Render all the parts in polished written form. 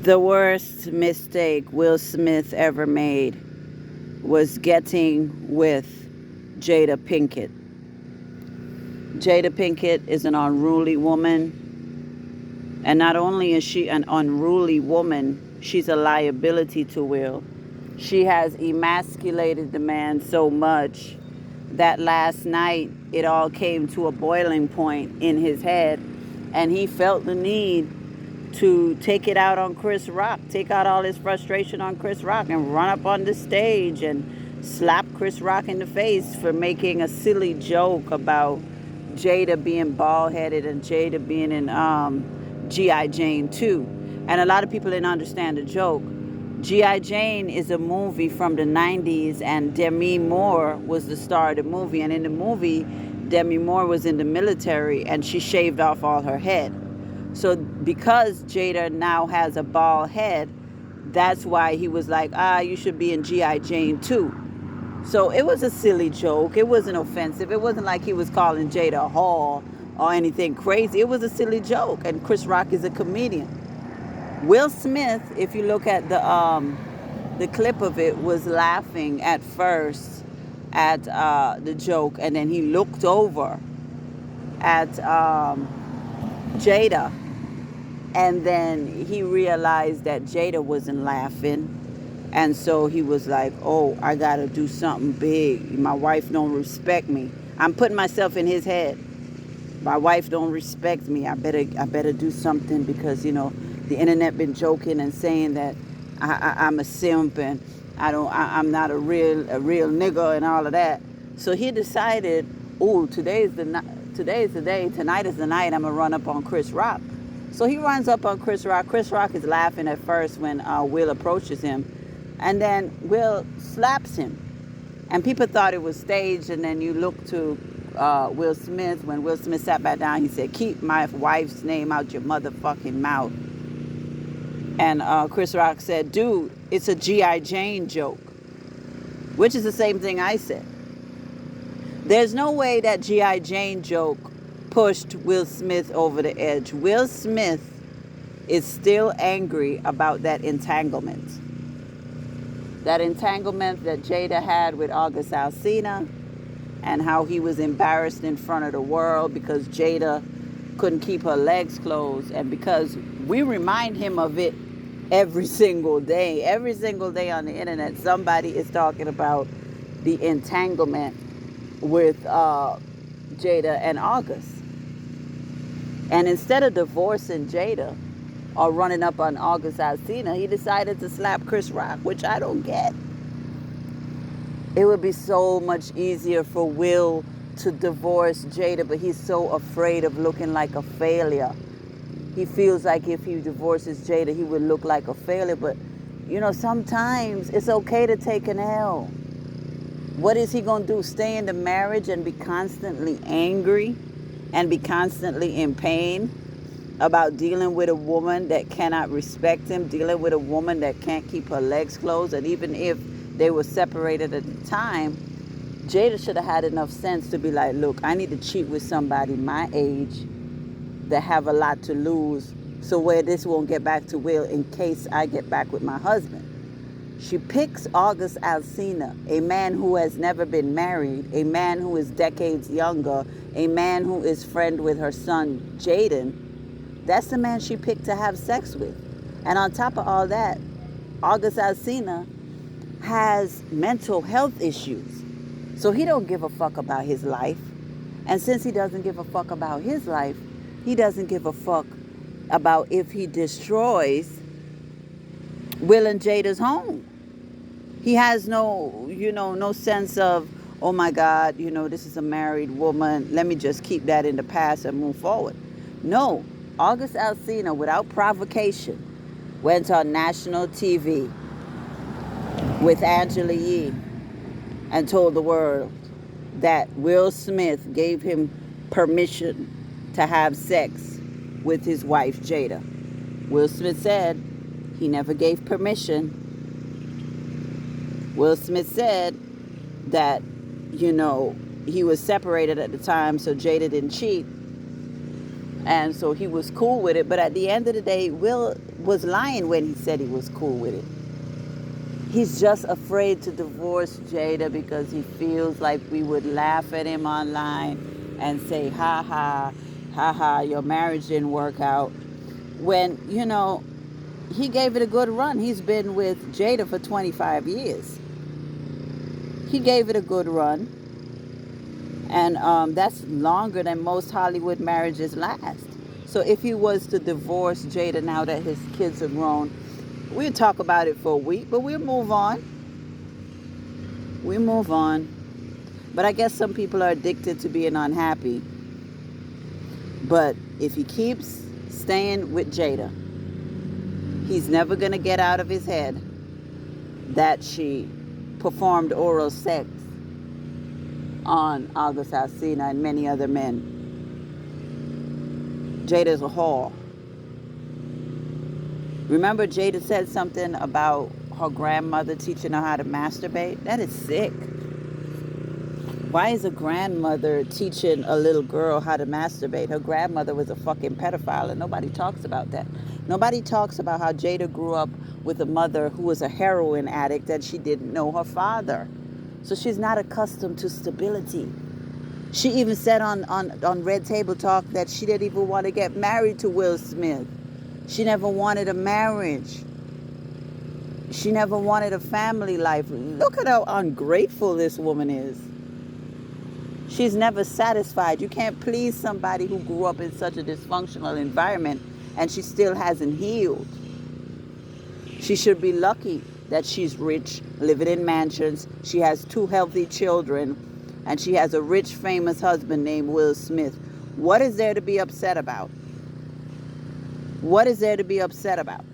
The worst mistake Will Smith ever made was getting with Jada Pinkett. Jada Pinkett is an unruly woman, and not only is she an unruly woman, she's a liability to Will. She has emasculated the man so much that last night it all came to a boiling point in his head, and he felt the need to take it out on Chris Rock, take out all his frustration on Chris Rock, and run up on the stage and slap Chris Rock in the face for making a silly joke about Jada being bald headed and Jada being in G.I. Jane 2. And a lot of people didn't understand the joke. G.I. Jane is a movie from the 90s, and Demi Moore was the star of the movie. And in the movie, Demi Moore was in the military and she shaved off all her head. So because Jada now has a bald head, that's why he was like, you should be in G.I. Jane too. So it was a silly joke. It wasn't offensive. It wasn't like he was calling Jada a whore or anything crazy. It was a silly joke. And Chris Rock is a comedian. Will Smith, if you look at the clip of it, was laughing at first at the joke, and then he looked over at Jada, and then he realized that Jada wasn't laughing. And so he was like, oh, I got to do something big. My wife don't respect me. I'm putting myself in his head. My wife don't respect me. I better do something because, the internet been joking and saying that I'm a simp and I'm not a real nigga and all of that. So he decided, today is the day. Tonight is the night I'm going to run up on Chris Rock. So he runs up on Chris Rock. Chris Rock is laughing at first when Will approaches him. And then Will slaps him. And people thought it was staged. And then you look to Will Smith. When Will Smith sat back down, he said, keep my wife's name out your motherfucking mouth. And Chris Rock said, dude, it's a G.I. Jane joke. Which is the same thing I said. There's no way that G.I. Jane joke pushed Will Smith over the edge. Will Smith is still angry about that entanglement. That entanglement that Jada had with August Alsina, and how he was embarrassed in front of the world because Jada couldn't keep her legs closed, and because we remind him of it every single day. Every single day on the internet, somebody is talking about the entanglement with Jada and August. And instead of divorcing Jada or running up on August Alsina, he decided to slap Chris Rock, which I don't get. It would be so much easier for Will to divorce Jada, but he's so afraid of looking like a failure. He feels like if he divorces Jada, he would look like a failure. But, sometimes it's okay to take an L. What is he going to do? Stay in the marriage and be constantly angry and be constantly in pain about dealing with a woman that cannot respect him, dealing with a woman that can't keep her legs closed? And even if they were separated at the time, Jada should have had enough sense to be like, look, I need to cheat with somebody my age that have a lot to lose, so where this won't get back to Will in case I get back with my husband. She picks August Alsina, a man who has never been married, a man who is decades younger, a man who is friend with her son Jaden. That's the man she picked to have sex with. And on top of all that, August Alsina has mental health issues. So he don't give a fuck about his life. And since he doesn't give a fuck about his life, he doesn't give a fuck about if he destroys Will and Jada's home. He has no sense of, oh my God, this is a married woman. Let me just keep that in the past and move forward. No, August Alsina, without provocation, went on national TV with Angela Yee and told the world that Will Smith gave him permission to have sex with his wife, Jada. Will Smith said he never gave permission. Will Smith said that, he was separated at the time, so Jada didn't cheat. And so he was cool with it. But at the end of the day, Will was lying when he said he was cool with it. He's just afraid to divorce Jada because he feels like we would laugh at him online and say, ha ha, ha ha, your marriage didn't work out. When, he gave it a good run. He's been with Jada for 25 years. He gave it a good run. And that's longer than most Hollywood marriages last. So if he was to divorce Jada now that his kids are grown, we'll talk about it for a week, but we'll move on. We move on. But I guess some people are addicted to being unhappy. But if he keeps staying with Jada, he's never going to get out of his head that she performed oral sex on August Alsina and many other men. Jada's a whore. Remember, Jada said something about her grandmother teaching her how to masturbate? That is sick. Why is a grandmother teaching a little girl how to masturbate? Her grandmother was a fucking pedophile, and nobody talks about that. Nobody talks about how Jada grew up with a mother who was a heroin addict and she didn't know her father. So she's not accustomed to stability. She even said on Red Table Talk that she didn't even want to get married to Will Smith. She never wanted a marriage. She never wanted a family life. Look at how ungrateful this woman is. She's never satisfied. You can't please somebody who grew up in such a dysfunctional environment and she still hasn't healed. She should be lucky that she's rich, living in mansions. She has 2 healthy children, and she has a rich, famous husband named Will Smith. What is there to be upset about? What is there to be upset about?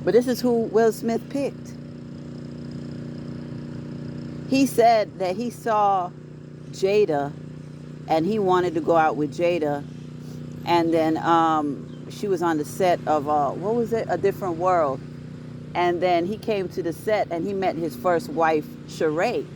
But this is who Will Smith picked. He said that he saw Jada and he wanted to go out with Jada. And then she was on the set of, what was it? A Different World. And then he came to the set and he met his first wife, Sheree.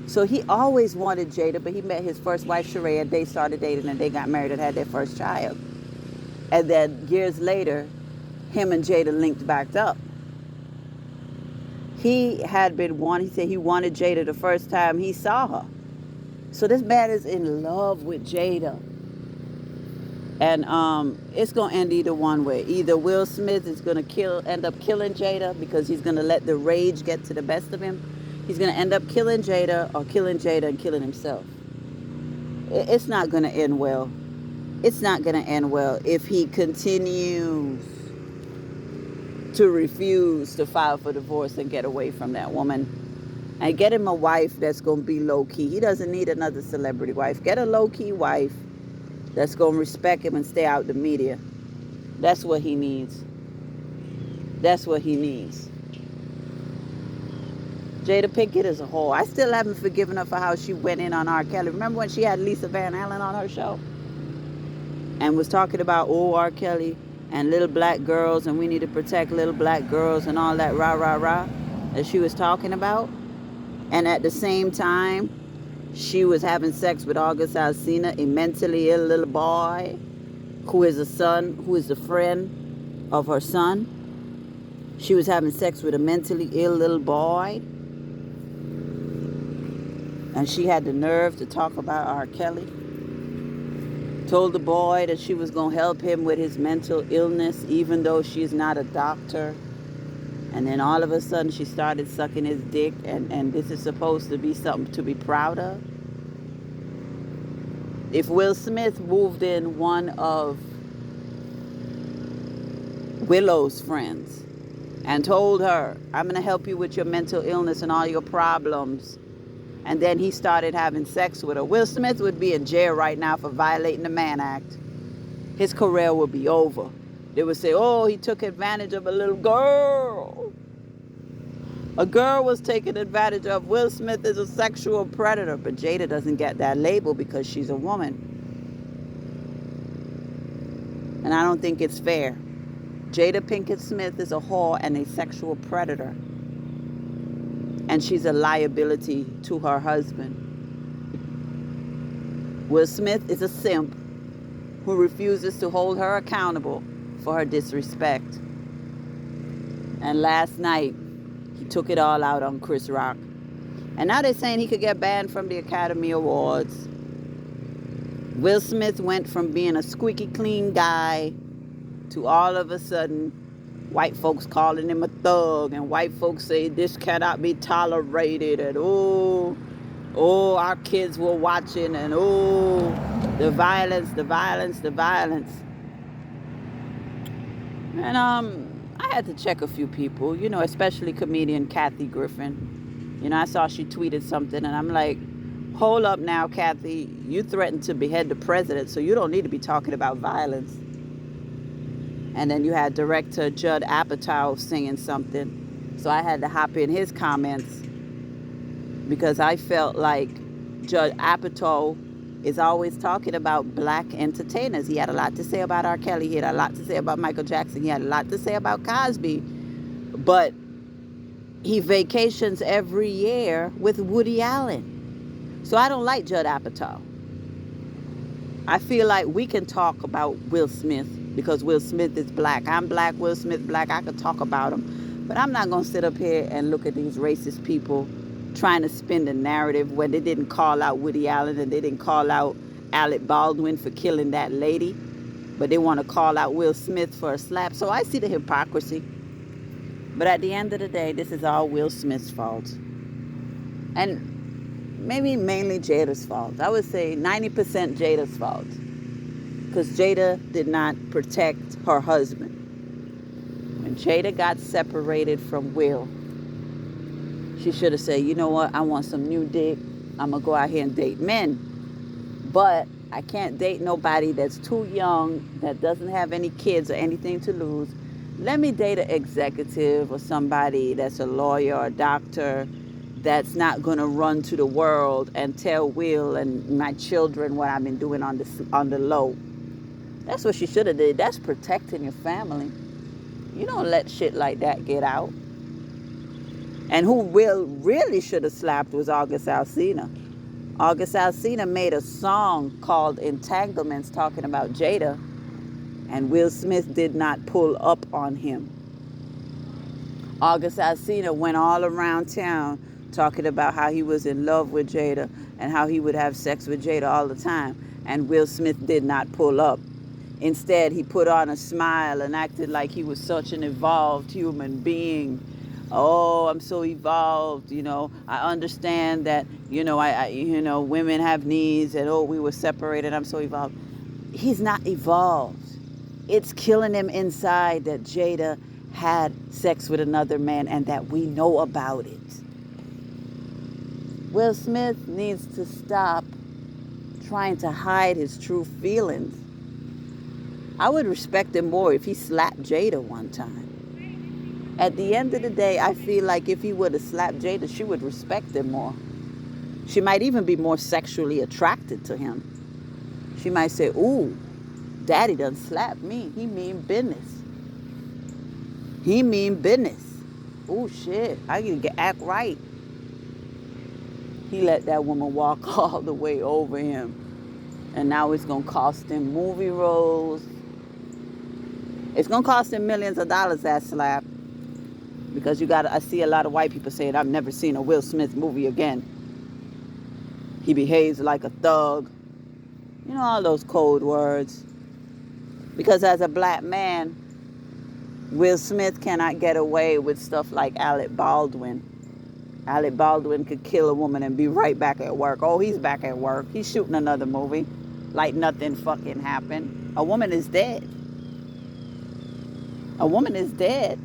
So he always wanted Jada, but he met his first wife, Sheree, and they started dating and they got married and had their first child. And then years later, him and Jada linked back up. He had been wanting, he said he wanted Jada the first time he saw her. So this man is in love with Jada. And it's going to end either one way. Either Will Smith is going to end up killing Jada because he's going to let the rage get to the best of him. He's going to end up killing Jada or killing Jada and killing himself. It's not going to end well. It's not going to end well if he continues to refuse to file for divorce and get away from that woman. And get him a wife that's going to be low-key. He doesn't need another celebrity wife. Get a low-key wife that's going to respect him and stay out the media. That's what he needs. That's what he needs. Jada Pinkett is a whore. I still haven't forgiven her for how she went in on R. Kelly. Remember when she had Lisa Van Allen on her show? And was talking about, R. Kelly and little black girls, and we need to protect little black girls and all that rah, rah, rah that she was talking about. And at the same time, she was having sex with August Alsina, a mentally ill little boy who is a friend of her son. She was having sex with a mentally ill little boy. And she had the nerve to talk about R. Kelly. Told the boy that she was going to help him with his mental illness, even though she's not a doctor. And then all of a sudden she started sucking his dick, and this is supposed to be something to be proud of. If Will Smith moved in one of Willow's friends and told her, I'm going to help you with your mental illness and all your problems, and then he started having sex with her, Will Smith would be in jail right now for violating the Mann Act. His career would be over. They would say, he took advantage of a little girl. A girl was taken advantage of. Will Smith is a sexual predator. But Jada doesn't get that label because she's a woman. And I don't think it's fair. Jada Pinkett Smith is a whore and a sexual predator. And she's a liability to her husband. Will Smith is a simp who refuses to hold her accountable for her disrespect. And last night, he took it all out on Chris Rock. And now they're saying he could get banned from the Academy Awards. Will Smith went from being a squeaky clean guy to all of a sudden white folks calling him a thug, and white folks say this cannot be tolerated, and our kids were watching, and the violence. And I had to check a few people, especially comedian Kathy Griffin. I saw she tweeted something, and I'm like, hold up now, Kathy. You threatened to behead the president, so you don't need to be talking about violence. And then you had director Judd Apatow saying something. So I had to hop in his comments because I felt like Judd Apatow is always talking about black entertainers. He had a lot to say about R. Kelly. He had a lot to say about Michael Jackson. He had a lot to say about Cosby. But he vacations every year with Woody Allen. So I don't like Judd Apatow. I feel like we can talk about Will Smith because Will Smith is black. I'm black, Will Smith black. I could talk about him. But I'm not going to sit up here and look at these racist people trying to spin the narrative when they didn't call out Woody Allen and they didn't call out Alec Baldwin for killing that lady. But they want to call out Will Smith for a slap. So I see the hypocrisy. But at the end of the day, this is all Will Smith's fault. And maybe mainly Jada's fault. I would say 90% Jada's fault. Because Jada did not protect her husband. When Jada got separated from Will, she should have said, you know what, I want some new dick. I'm going to go out here and date men. But I can't date nobody that's too young, that doesn't have any kids or anything to lose. Let me date an executive or somebody that's a lawyer or a doctor that's not going to run to the world and tell Will and my children what I've been doing on the low. That's what she should have did. That's protecting your family. You don't let shit like that get out. And who Will really should have slapped was August Alsina. August Alsina made a song called Entanglements talking about Jada. And Will Smith did not pull up on him. August Alsina went all around town talking about how he was in love with Jada and how he would have sex with Jada all the time. And Will Smith did not pull up. Instead, he put on a smile and acted like he was such an evolved human being. Oh, I'm so evolved, I understand that, women have needs and, we were separated, I'm so evolved. He's not evolved. It's killing him inside that Jada had sex with another man and that we know about it. Will Smith needs to stop trying to hide his true feelings. I would respect him more if he slapped Jada one time. At the end of the day, I feel like if he would have slapped Jada, she would respect him more. She might even be more sexually attracted to him. She might say, ooh, Daddy done slapped me. He mean business. He mean business. Ooh, shit. I need to act right. He let that woman walk all the way over him. And now it's going to cost him movie roles. It's going to cost him millions of dollars, that slap. Because I see a lot of white people saying, I've never seen a Will Smith movie again. He behaves like a thug. All those code words. Because as a black man, Will Smith cannot get away with stuff like Alec Baldwin. Alec Baldwin could kill a woman and be right back at work. Oh, he's back at work. He's shooting another movie. Like nothing fucking happened. A woman is dead. A woman is dead.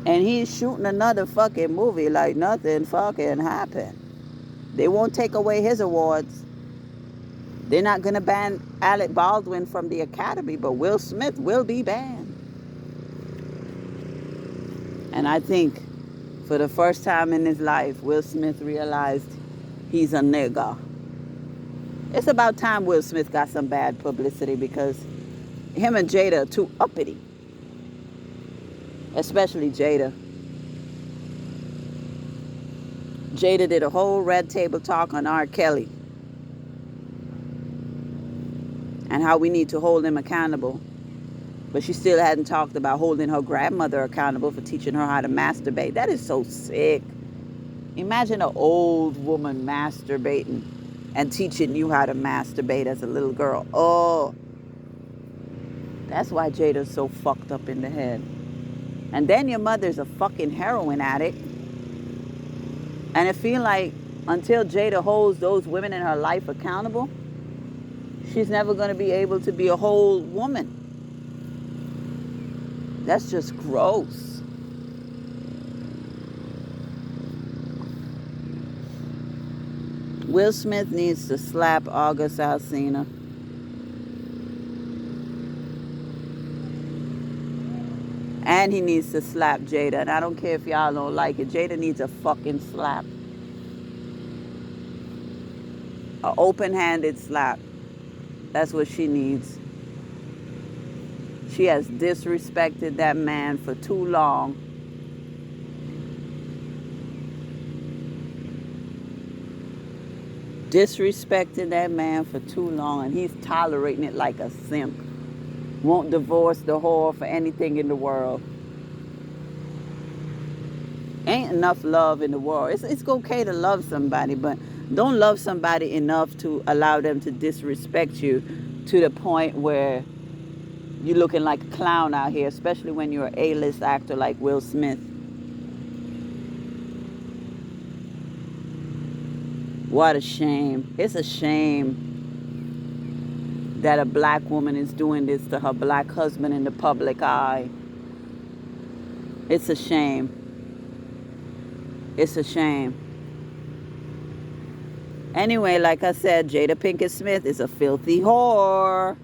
And he's shooting another fucking movie like nothing fucking happened. They won't take away his awards. They're not going to ban Alec Baldwin from the Academy, but Will Smith will be banned. And I think for the first time in his life, Will Smith realized he's a nigga. It's about time Will Smith got some bad publicity because him and Jada are too uppity. Especially Jada. Jada did a whole red table talk on R. Kelly. and how we need to hold them accountable. But she still hadn't talked about holding her grandmother accountable for teaching her how to masturbate. That is so sick. Imagine an old woman masturbating and teaching you how to masturbate as a little girl. Oh, that's why Jada's so fucked up in the head. And then your mother's a fucking heroin addict. And it feels like until Jada holds those women in her life accountable, she's never going to be able to be a whole woman. That's just gross. Will Smith needs to slap August Alsina. And he needs to slap Jada. And I don't care if y'all don't like it. Jada needs a fucking slap. An open-handed slap. That's what she needs. She has disrespected that man for too long. Disrespected that man for too long, and he's tolerating it like a simp. Won't divorce the whore for anything in the world. Ain't enough love in the world. It's okay to love somebody, but don't love somebody enough to allow them to disrespect you to the point where you're looking like a clown out here, especially when you're an A-list actor like Will Smith. What a shame. It's a shame that a black woman is doing this to her black husband in the public eye. It's a shame. It's a shame. Anyway, like I said, Jada Pinkett Smith is a filthy whore.